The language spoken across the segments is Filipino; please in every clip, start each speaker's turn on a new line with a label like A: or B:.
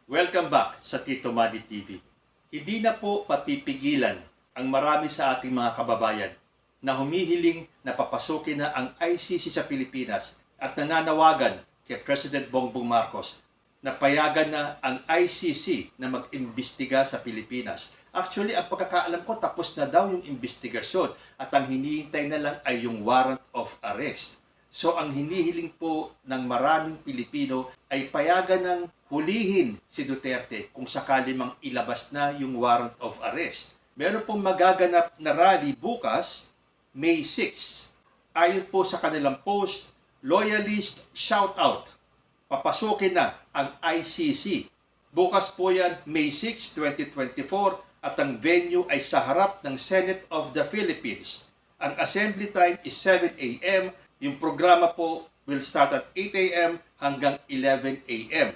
A: Welcome back sa Tito Manny TV. Hindi na po mapipigilan ang marami sa ating mga kababayan na humihiling na papasukin na ang ICC sa Pilipinas at nananawagan kay President Bongbong Marcos na payagan na ang ICC na mag-imbestiga sa Pilipinas. Actually, ang pagkakaalam ko, tapos na daw yung investigasyon at ang hinihintay na lang ay yung warrant of arrest. So ang hinihiling po ng maraming Pilipino ay payagan ng hulihin si Duterte kung sakali mang ilabas na yung warrant of arrest. Meron pong magaganap na rally bukas, May 6. Ayon po sa kanilang post, Loyalist Shoutout. Papasukin na ang ICC. Bukas po yan, May 6, 2024 at ang venue ay sa harap ng Senate of the Philippines. Ang assembly time is 7 a.m. Yung programa po will start at 8 a.m. hanggang 11 a.m.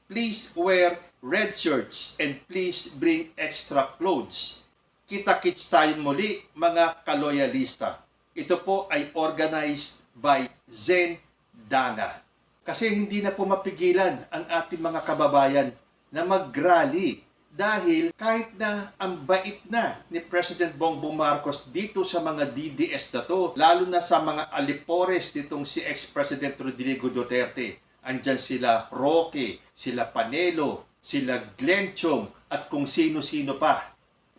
A: Please wear red shirts and please bring extra clothes. Kita-kits tayong muli mga kaloyalista. Ito po ay organized by Zen Dana. Kasi hindi na po mapigilan ang ating mga kababayan na mag-rally. Dahil kahit na ang bait na ni President Bongbong Marcos dito sa mga DDS na to, lalo na sa mga alipores nitong si ex-President Rodrigo Duterte, andyan sila Roque, sila Panelo, sila Glenn Chong at kung sino-sino pa.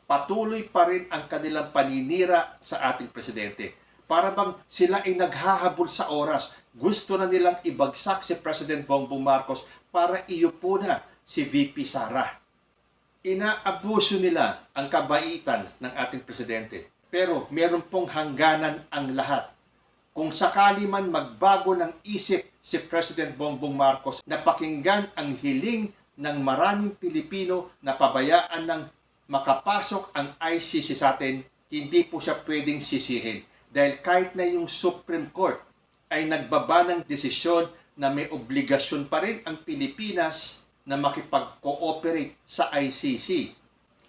A: Patuloy pa rin ang kanilang paninira sa ating presidente. Para bang sila ay naghahabol sa oras. Gusto na nilang ibagsak si President Bongbong Marcos para iupo na si VP Sara. Inaabuso nila ang kabaitan ng ating presidente. Pero meron pong hangganan ang lahat. Kung sakali man magbago ng isip si President Bongbong Marcos na pakinggan ang hiling ng maraming Pilipino na pabayaan ng makapasok ang ICC sa atin, hindi po siya pwedeng sisihin. Dahil kahit na yung Supreme Court ay nagbaba ng desisyon na may obligasyon pa rin ang Pilipinas na makipag-cooperate sa ICC.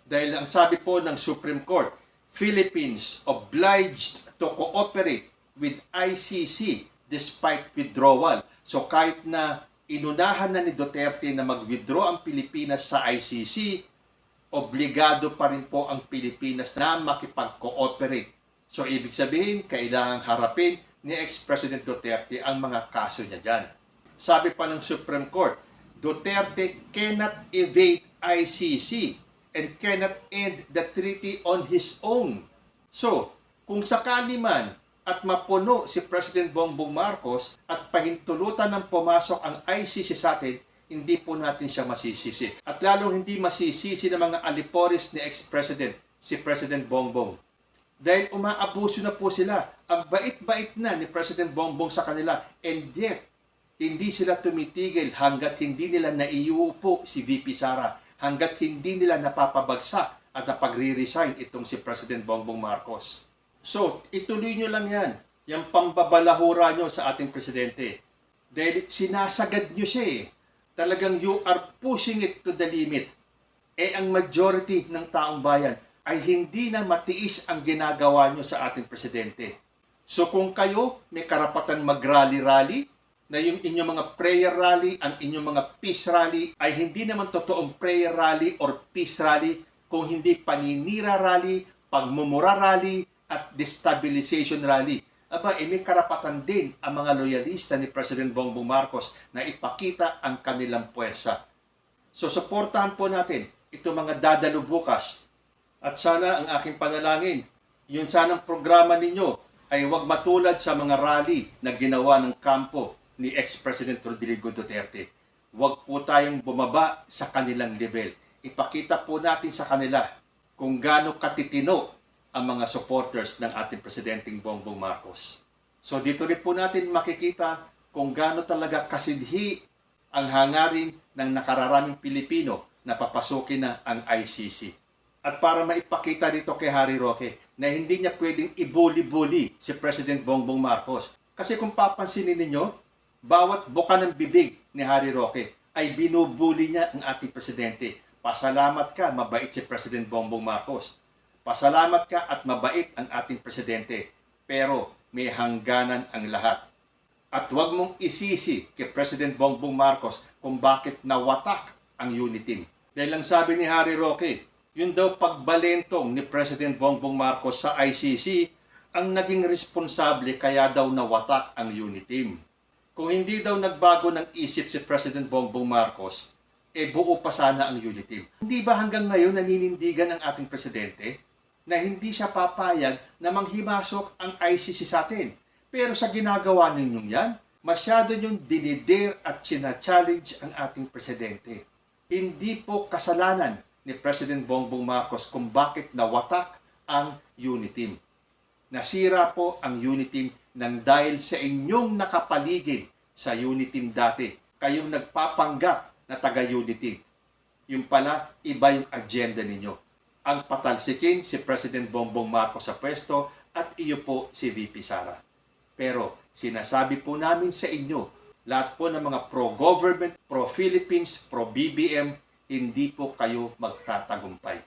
A: Dahil ang sabi po ng Supreme Court, Philippines obliged to cooperate with ICC despite withdrawal. So kahit na inunahan na ni Duterte na mag-withdraw ang Pilipinas sa ICC, obligado pa rin po ang Pilipinas na makipag-cooperate. So ibig sabihin, kailangang harapin ni ex-President Duterte ang mga kaso niya dyan. Sabi pa ng Supreme Court, Duterte cannot evade ICC and cannot end the treaty on his own. So, kung sakali man at mapuno si President Bongbong Marcos at pahintulutan ng pumasok ang ICC sa atin, hindi po natin siya masisisi. At lalong hindi masisisi ng mga alipores ni ex-President, si President Bongbong. Dahil umaabuso na po sila. Ang bait-bait na ni President Bongbong sa kanila. And yet, hindi sila tumitigil hanggat hindi nila naiuupo si VP Sara, hanggat hindi nila napapabagsak at napagre-resign itong si President Bongbong Marcos. So, ituloy nyo lang yan, yung pambabalahura nyo sa ating presidente. Dahil sinasagad nyo siya eh. Talagang you are pushing it to the limit. Eh ang majority ng taong bayan ay hindi na matiis ang ginagawa nyo sa ating presidente. So kung kayo may karapatan mag-rally-rally, na yung inyong mga prayer rally, ang inyong mga peace rally ay hindi naman totoong prayer rally or peace rally kung hindi paninira rally, pagmumura rally at destabilization rally. Aba, may karapatan din ang mga loyalista ni President Bongbong Marcos na ipakita ang kanilang puwersa. So, suportahan po natin itong mga dadalo bukas. At sana ang aking panalangin, yung sanang programa ninyo ay huwag matulad sa mga rally na ginawa ng kampo ni ex-President Rodrigo Duterte. Huwag po tayong bumaba sa kanilang level. Ipakita po natin sa kanila kung gaano katitino ang mga supporters ng ating Presidenteng Bongbong Marcos. So dito rin po natin makikita kung gaano talaga kasidhi ang hangarin ng nakararaming Pilipino na papasukin na ang ICC. At para maipakita rito kay Harry Roque na hindi niya pwedeng ibuli-buli si President Bongbong Marcos. Kasi kung papansinin ninyo, bawat buka ng bibig ni Harry Roque ay binubuli niya ang ating presidente. Pasalamat ka, mabait si President Bongbong Marcos. Pasalamat ka at mabait ang ating presidente. Pero may hangganan ang lahat. At huwag mong isisi kay President Bongbong Marcos kung bakit nawatak ang UNITEAM. Dahil ang sabi ni Harry Roque, yun daw pagbalentong ni President Bongbong Marcos sa ICC ang naging responsable kaya daw nawatak ang UNITEAM. Kung hindi daw nagbago ng isip si President Bongbong Marcos, buo pa sana ang UNITEAM. Hindi ba hanggang ngayon naninindigan ang ating presidente na hindi siya papayag na manghimasok ang ICC sa atin? Pero sa ginagawa ninyong yan, masyado niyong dinidir at china-challenge ang ating presidente. Hindi po kasalanan ni President Bongbong Marcos kung bakit nawatak ang UNITEAM. Nasira po ang UNITEAM nang dahil sa inyong nakapaligid sa UNITEAM dati. Kayong nagpapanggap na taga-UNITEAM. Yung pala, iba yung agenda ninyo. Ang patalsikin si President Bongbong Marcos sa pwesto at iyo po si VP Sara. Pero sinasabi po namin sa inyo, lahat po ng mga pro-government, pro-Philippines, pro-BBM, hindi po kayo magtatagumpay.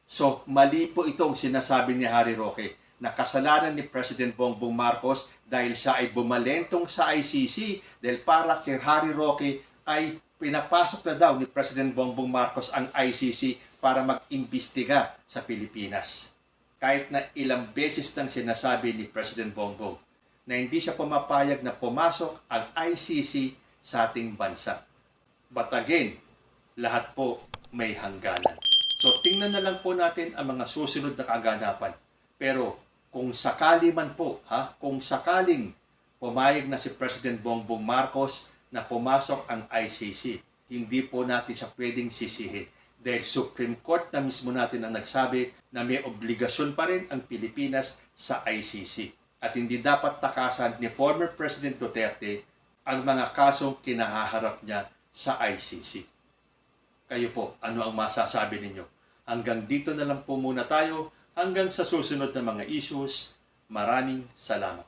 A: So, mali po itong sinasabi ni Harry Roque na kasalanan ni President Bongbong Marcos dahil siya ay bumalentong sa ICC dahil para kay Harry Roque ay pinapasok na daw ni President Bongbong Marcos ang ICC para mag-imbestiga sa Pilipinas. Kahit na ilang beses nang sinasabi ni President Bongbong na hindi siya pumapayag na pumasok ang ICC sa ating bansa. But again, lahat po may hangganan. So tingnan na lang po natin ang mga susunod na kaganapan. Pero kung sakali man po, kung sakaling pumayag na si President Bongbong Marcos na pumasok ang ICC, hindi po natin siya pwedeng sisihin. Dahil Supreme Court na mismo natin ang nagsabi na may obligasyon pa rin ang Pilipinas sa ICC. At hindi dapat takasan ni former President Duterte ang mga kasong kinahaharap niya sa ICC. Kayo po, ano ang masasabi ninyo? Hanggang dito na lang po muna tayo. Hanggang sa susunod na mga issues. Maraming salamat.